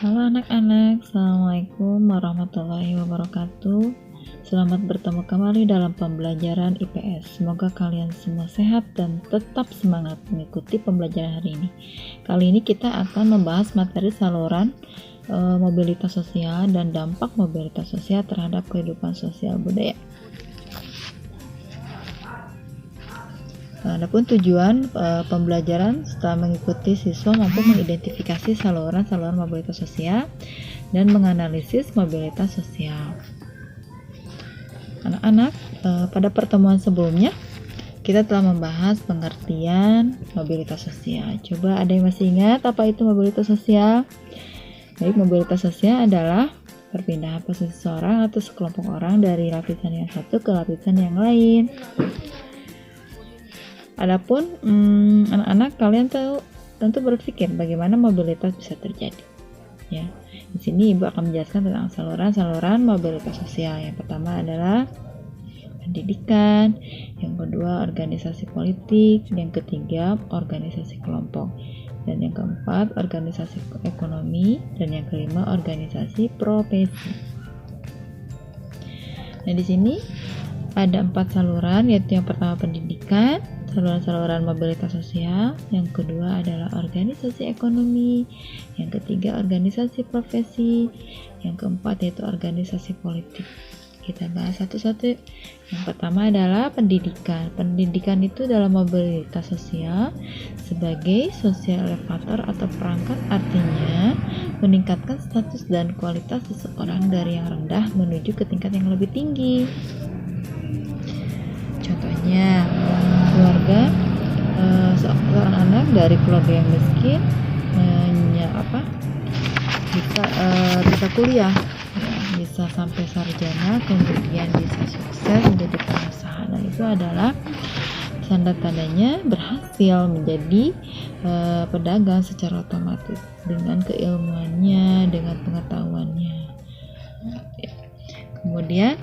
Halo anak-anak, Assalamualaikum warahmatullahi wabarakatuh. Selamat bertemu kembali dalam pembelajaran IPS. Semoga kalian semua sehat dan tetap semangat mengikuti pembelajaran hari ini. Kali ini kita akan membahas materi saluran mobilitas sosial dan dampak mobilitas sosial terhadap kehidupan sosial budaya. Adapun tujuan pembelajaran setelah mengikuti, siswa mampu mengidentifikasi saluran-saluran mobilitas sosial dan menganalisis mobilitas sosial. Anak-anak, pada pertemuan sebelumnya kita telah membahas pengertian mobilitas sosial. Coba ada yang masih ingat apa itu mobilitas sosial? Baik, mobilitas sosial adalah perpindahan posisi seseorang atau sekelompok orang dari lapisan yang satu ke lapisan yang lain. Adapun anak-anak, kalian tentu berpikir bagaimana mobilitas bisa terjadi. Ya, di sini Ibu akan menjelaskan tentang saluran-saluran mobilitas sosial. Yang pertama adalah pendidikan, yang kedua organisasi politik, yang ketiga organisasi kelompok, dan yang keempat organisasi ekonomi, dan yang kelima organisasi profesi. Nah, di sini ada 4 saluran, yaitu yang pertama pendidikan, saluran-saluran mobilitas sosial, yang kedua adalah organisasi ekonomi, yang ketiga organisasi profesi, yang keempat yaitu organisasi politik. Kita bahas satu-satu. Yang pertama adalah pendidikan. Pendidikan itu dalam mobilitas sosial sebagai social elevator atau perangkat, artinya meningkatkan status dan kualitas seseorang dari yang rendah menuju ke tingkat yang lebih tinggi. Contohnya, keluarga seorang anak dari keluarga yang miskin bisa kuliah, ya, bisa sampai sarjana, kemudian bisa sukses menjadi pengusaha. Nah, itu adalah tanda-tandanya berhasil menjadi pedagang secara otomatis dengan keilmuannya, dengan pengetahuannya. Ya. Kemudian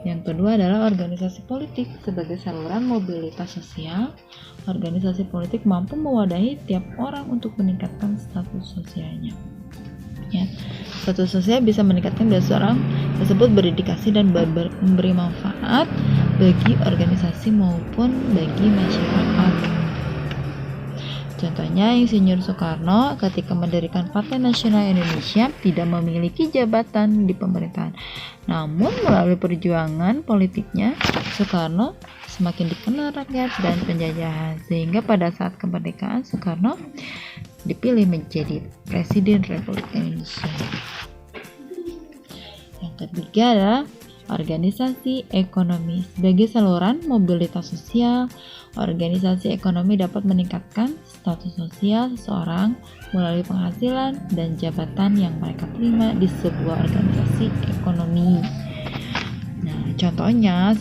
yang kedua adalah organisasi politik. Sebagai saluran mobilitas sosial, organisasi politik mampu mewadahi tiap orang untuk meningkatkan status sosialnya. Ya, status sosial bisa meningkatkan bila seorang tersebut berdedikasi dan memberi manfaat bagi organisasi maupun bagi masyarakat. Contohnya, Insinyur Soekarno ketika mendirikan Partai Nasional Indonesia tidak memiliki jabatan di pemerintahan. Namun melalui perjuangan politiknya, Soekarno semakin dikenal rakyat dan penjajahan, sehingga pada saat kemerdekaan Soekarno dipilih menjadi Presiden Republik Indonesia. Yang ketiga adalah organisasi ekonomi. Sebagai saluran mobilitas sosial, organisasi ekonomi dapat meningkatkan status sosial seseorang melalui penghasilan dan jabatan yang mereka terima di sebuah organisasi ekonomi. Nah, contohnya